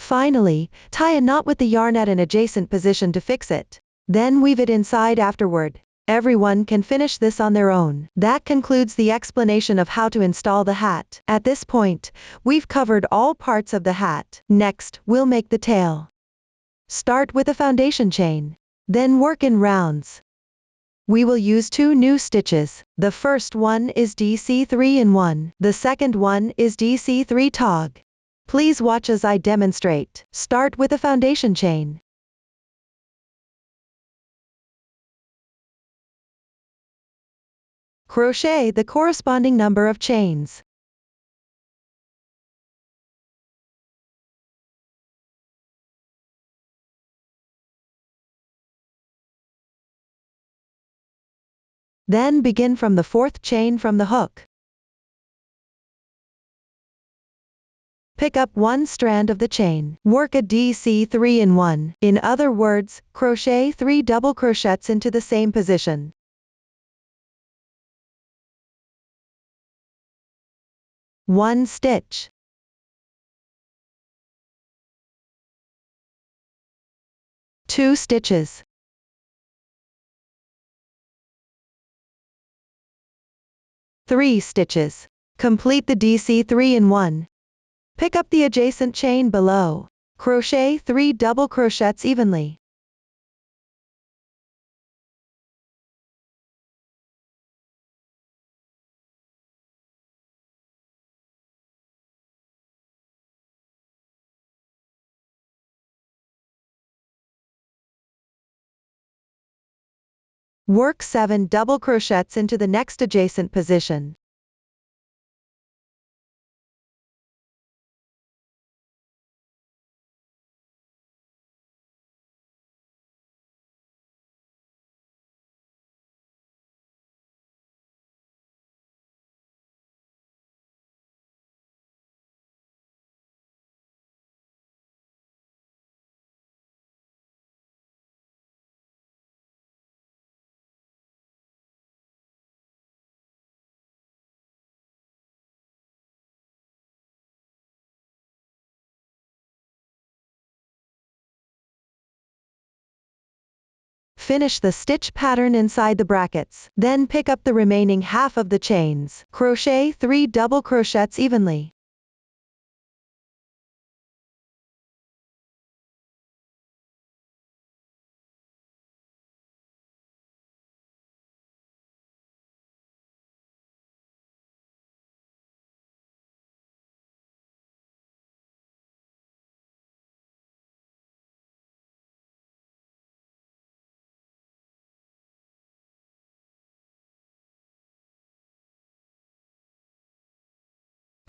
A: Finally, tie a knot with the yarn at an adjacent position to fix it. Then weave it inside afterward. Everyone can finish this on their own. That concludes the explanation of how to install the hat. At this point, we've covered all parts of the hat. Next, we'll make the tail. Start with a foundation chain. Then work in rounds. We will use 2 new stitches. The first one is DC3 in 1. The second one is DC3 tog. Please watch as I demonstrate. Start with a foundation chain. Crochet the corresponding number of chains. Then begin from the 4th chain from the hook. Pick up 1 strand of the chain. Work a DC3 in 1. In other words, crochet 3 double crochets into the same position. One stitch. 2 stitches. 3 stitches. Complete the DC3 in 1. Pick up the adjacent chain below. Crochet 3 double crochets evenly. Work 7 double crochets into the next adjacent position. Finish the stitch pattern inside the brackets. Then pick up the remaining half of the chains. Crochet 3 double crochets evenly.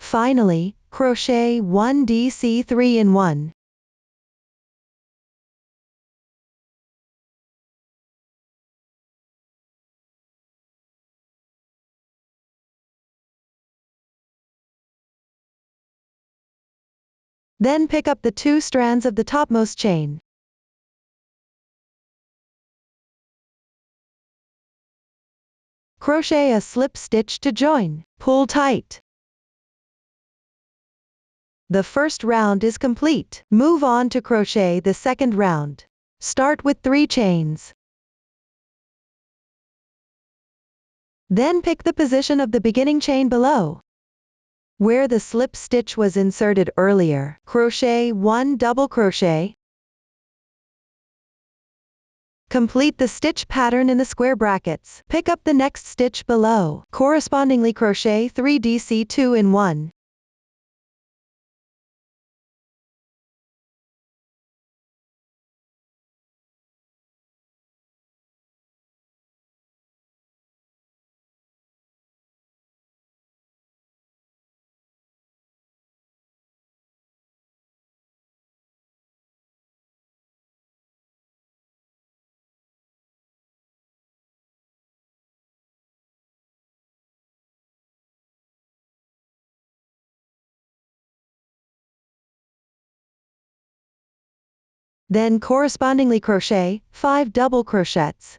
A: Finally, crochet 1 DC3 in 1. Then pick up the 2 strands of the topmost chain. Crochet a slip stitch to join. Pull tight. The first round is complete. Move on to crochet the second round. Start with 3 chains. Then pick the position of the beginning chain below, where the slip stitch was inserted earlier. Crochet 1 double crochet. Complete the stitch pattern in the square brackets. Pick up the next stitch below. Correspondingly crochet 3 DC2 in 1. Then correspondingly crochet 5 double crochets.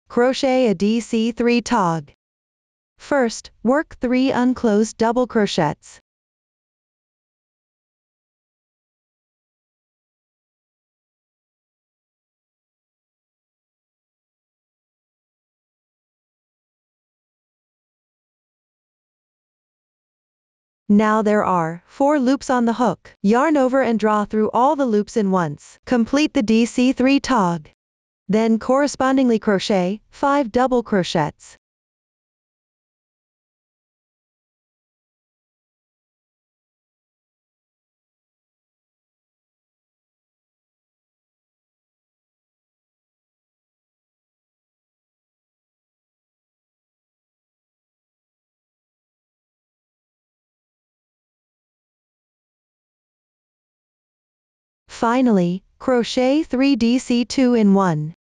A: Crochet a DC3 tog. First, work 3 unclosed double crochets. Now there are 4 loops on the hook. Yarn over and draw through all the loops in once. Complete the DC3 tog. Then correspondingly crochet 5 double crochets. Finally, crochet 3 DC2 in 1.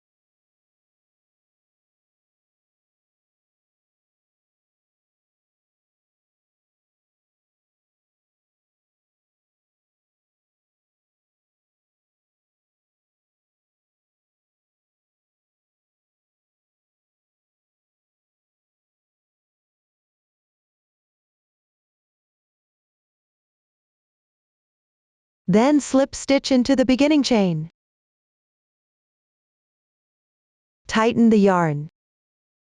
A: Then slip stitch into the beginning chain. Tighten the yarn.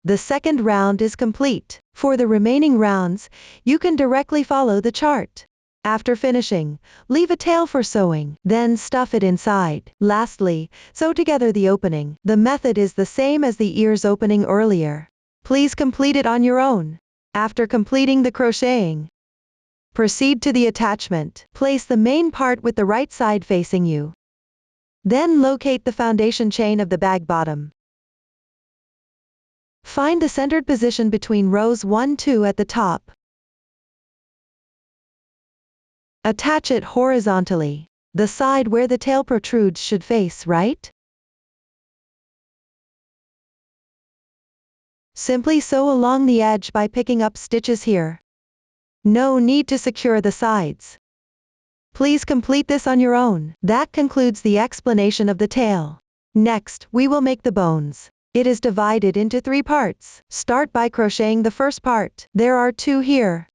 A: The second round is complete. For the remaining rounds, you can directly follow the chart. After finishing, leave a tail for sewing, then stuff it inside. Lastly, sew together the opening. The method is the same as the ears opening earlier. Please complete it on your own. After completing the crocheting, proceed to the attachment. Place the main part with the right side facing you. Then locate the foundation chain of the bag bottom. Find the centered position between rows 1-2 at the top. Attach it horizontally. The side where the tail protrudes should face right. Simply sew along the edge by picking up stitches here. No need to secure the sides. Please complete this on your own. That concludes the explanation of the tail. Next, we will make the bones. It is divided into 3 parts. Start by crocheting the first part. There are 2 here.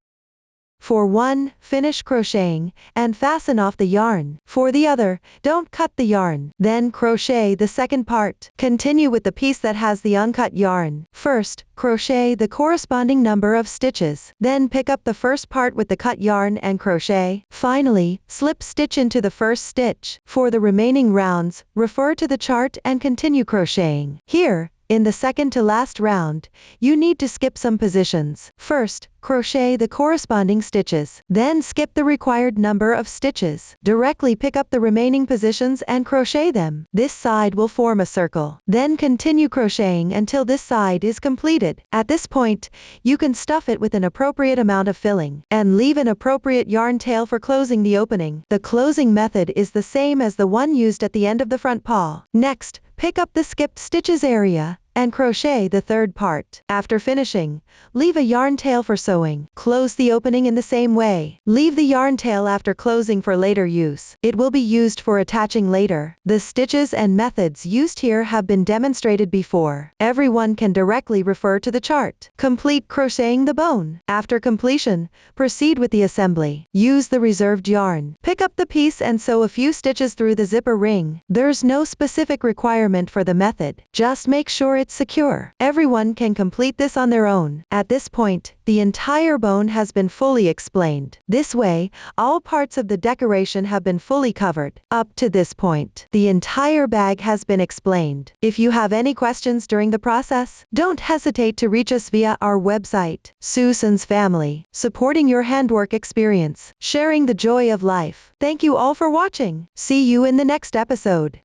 A: For one, finish crocheting, and fasten off the yarn. For the other, don't cut the yarn. Then crochet the second part. Continue with the piece that has the uncut yarn. First, crochet the corresponding number of stitches. Then pick up the first part with the cut yarn and crochet. Finally, slip stitch into the first stitch. For the remaining rounds, refer to the chart and continue crocheting. Here, in the second to last round, you need to skip some positions. First, crochet the corresponding stitches. Then skip the required number of stitches. Directly pick up the remaining positions and crochet them. This side will form a circle. Then continue crocheting until this side is completed. At this point, you can stuff it with an appropriate amount of filling, and leave an appropriate yarn tail for closing the opening. The closing method is the same as the one used at the end of the front paw. Next, pick up the skipped stitches area, and crochet the third part. After finishing, leave a yarn tail for sewing. Close the opening in the same way. Leave the yarn tail after closing for later use. It will be used for attaching later. The stitches and methods used here have been demonstrated before. Everyone can directly refer to the chart. Complete crocheting the bone. After completion, proceed with the assembly. Use the reserved yarn. Pick up the piece and sew a few stitches through the zipper ring. There's no specific requirement for the method. Just make sure it's secure. Everyone can complete this on their own. At this point, the entire bone has been fully explained. This way, all parts of the decoration have been fully covered. Up to this point, the entire bag has been explained. If you have any questions during the process, don't hesitate to reach us via our website. Susan's Family, supporting your handwork experience, sharing the joy of life. Thank you all for watching. See you in the next episode.